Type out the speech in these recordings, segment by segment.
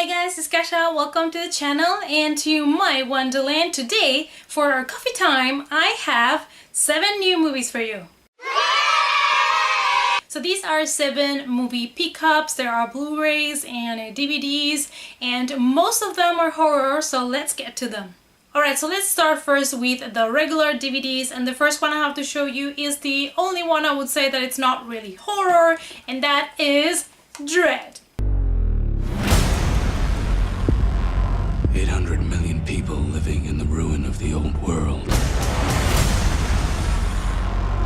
Hi guys, it's Kasha. Welcome to the channel and to my wonderland. Today, for our coffee time, I have 7 new movies for you. So these are 7 movie pickups. There are Blu-rays and DVDs, and most of them are horror, so let's get to them. Alright, so let's start first with the regular DVDs, and the first one I have to show you is the only one I would say that it's not really horror, and that is Dread. 800 million people living in the ruin of the old world.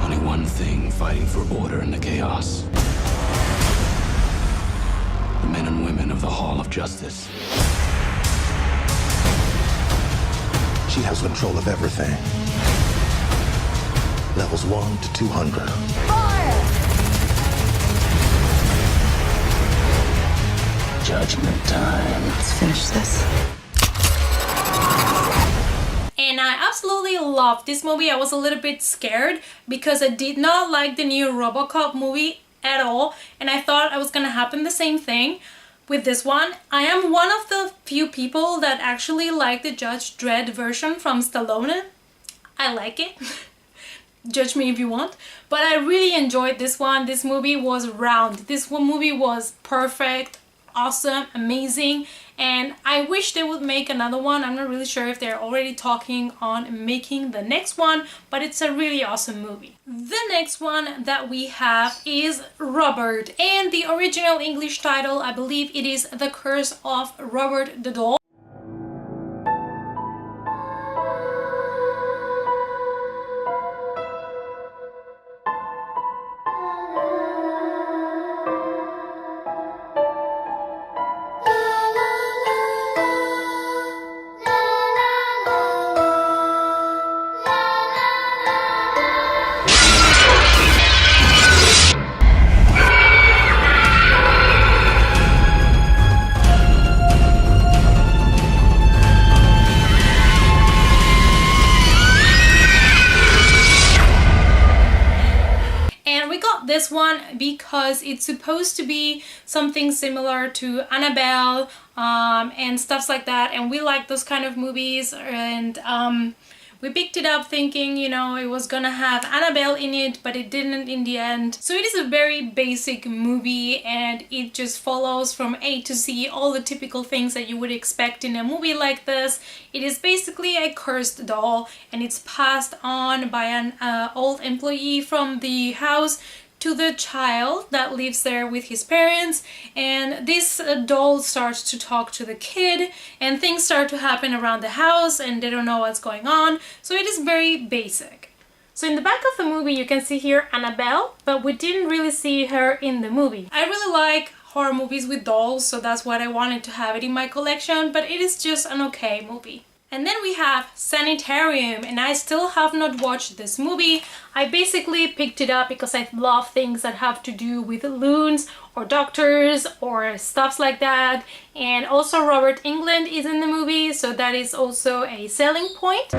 Only one thing fighting for order in the chaos. The men and women of the Hall of Justice. She has control of everything. Levels 1 to 200. Fire! Judgment time. Let's finish this. And I absolutely loved this movie. I was a little bit scared because I did not like the new RoboCop movie at all, and I thought I was gonna happen the same thing with this one. I am one of the few people that actually like the Judge Dredd version from Stallone. I like it. Judge me if you want. But I really enjoyed this one. This movie was round. This movie was perfect, awesome, amazing, and I wish they would make another one. I'm not really sure if they're already talking on making the next one, but it's a really awesome movie. The next one that we have is Robert, and the original English title, I believe it is The Curse of Robert the Doll. This one because it's supposed to be something similar to Annabelle and stuff like that, and we like those kind of movies, and we picked it up thinking, you know, it was gonna have Annabelle in it, but it didn't in the end. So it is a very basic movie, and it just follows from A to Z all the typical things that you would expect in a movie like this. It is basically a cursed doll, and it's passed on by an old employee from the house to the child that lives there with his parents, and this doll starts to talk to the kid, and things start to happen around the house and they don't know what's going on. So it is very basic. So in the back of the movie you can see here Annabelle, but we didn't really see her in the movie. I really like horror movies with dolls, so that's why I wanted to have it in my collection, but it is just an okay movie. And then we have Sanatorium, and I still have not watched this movie. I basically picked it up because I love things that have to do with loons or doctors or stuff like that. And also Robert Englund is in the movie, so that is also a selling point.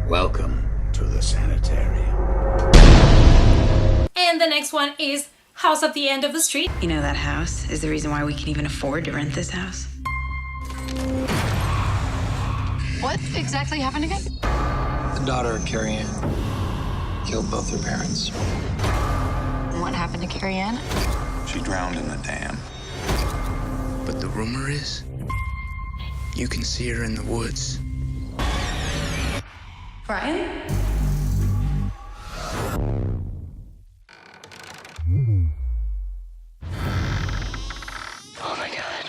Welcome to the Sanatorium. And the next one is House at the End of the Street. You know, that house is the reason why we can even afford to rent this house. What exactly happened again? The daughter of Carrie Ann killed both her parents. What happened to Carrie Ann? She drowned in the dam. But the rumor is, you can see her in the woods. Brian? Oh my God.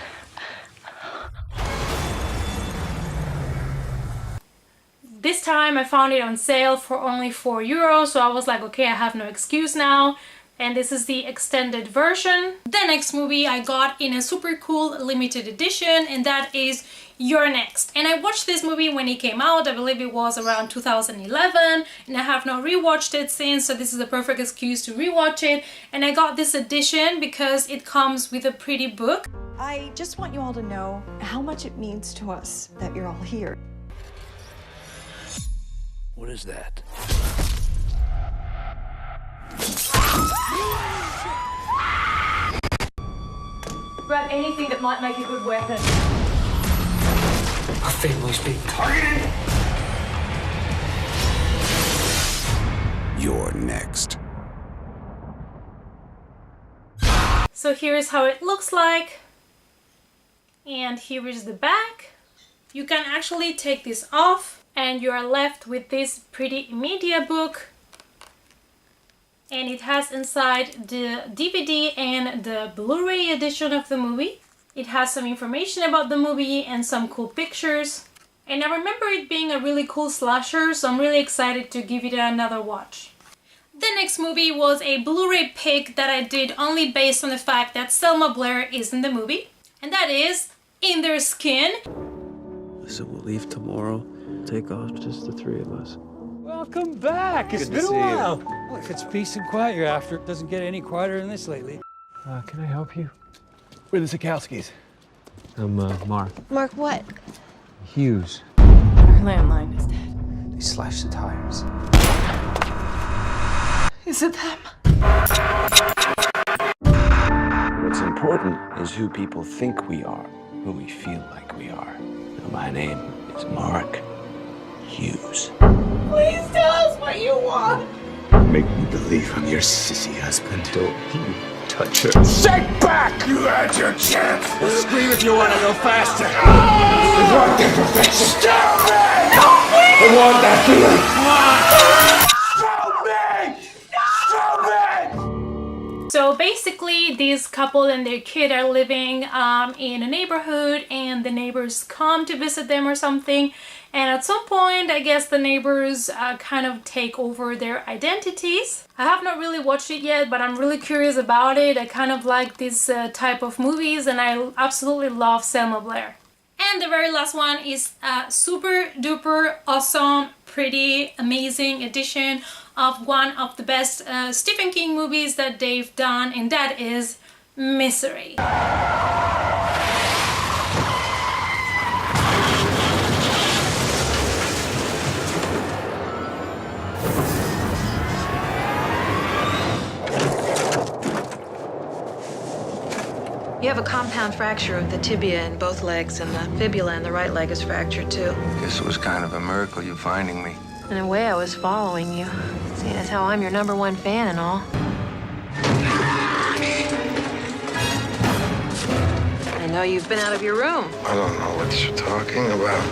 this time I found it on sale for only €4, so I was like, okay, I have no excuse now. And this is the extended version. The next movie I got in a super cool limited edition, and that is You're Next. And I watched this movie when it came out. I believe it was around 2011, and I have not rewatched it since, so this is the perfect excuse to rewatch it. And I got this edition because it comes with a pretty book. I just want you all to know how much it means to us that you're all here. What is that? Grab anything that might make a good weapon. Our family's being targeted. You're next. So here's how it looks like. And here is the back. You can actually take this off and you are left with this pretty media book. And it has inside the DVD and the Blu-ray edition of the movie. It has some information about the movie and some cool pictures. And I remember it being a really cool slasher, so I'm really excited to give it another watch. The next movie was a Blu-ray pick that I did only based on the fact that Selma Blair is in the movie. And that is In Their Skin. So we'll leave tomorrow, take off just the three of us. Welcome back. It's been a while. Well, if it's peace and quiet you're after, it doesn't get any quieter than this lately. Can I help you? We're the Sikowskis. I'm, Mark. Mark, what? Hughes. Our landline is dead. They slashed the tires. Is it them? What's important is who people think we are, who we feel like we are. Now, my name is Mark Hughes. Please tell us what you want. Make me believe I'm your sissy husband. Don't you touch her. Shake back! You had your chance! Scream if you want to go faster. I want that perfection! Stop me! No, please! I want that feeling! So basically, this couple and their kid are living in a neighborhood, and the neighbors come to visit them or something. And at some point, I guess the neighbors kind of take over their identities. I have not really watched it yet, but I'm really curious about it. I kind of like this type of movies, and I absolutely love Selma Blair. And the very last one is a super duper awesome, pretty amazing edition of one of the best Stephen King movies that they've done, and that is Misery. You have a compound fracture of the tibia in both legs, and the fibula in the right leg is fractured too. Guess it was kind of a miracle you finding me. In a way, I was following you, seeing as how I'm your #1 fan and all. I know you've been out of your room. I don't know what you're talking about.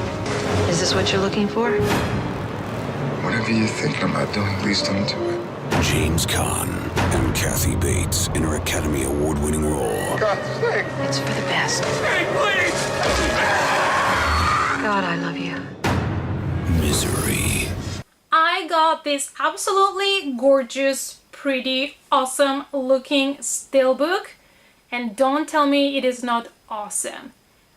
Is this what you're looking for? Whatever you're thinking about doing, please don't do it. James Caan and Kathy Bates in her Academy Award-winning role. God's sake! It's for the best. Hey, please! God, I love you. Misery. I got this absolutely gorgeous, pretty, awesome looking steelbook, and don't tell me it is not awesome.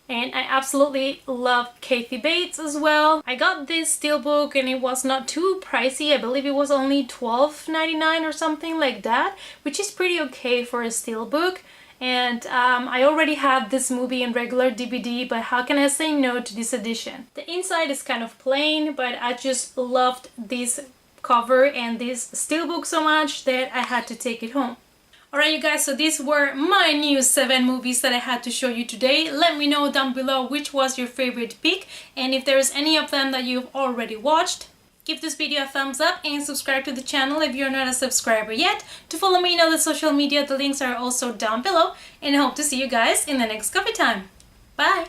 And I absolutely love Kathy Bates as well. I got this steelbook and it was not too pricey. I believe it was only $12.99 or something like that, which is pretty okay for a steelbook. And I already had this movie in regular DVD, but how can I say no to this edition? The inside is kind of plain, but I just loved this cover and this steelbook so much that I had to take it home. Alright you guys, so these were my new 7 movies that I had to show you today. Let me know down below which was your favorite pick, and if there's any of them that you've already watched. Give this video a thumbs up and subscribe to the channel if you're not a subscriber yet. To follow me on the social media, the links are also down below, and I hope to see you guys in the next coffee time. Bye!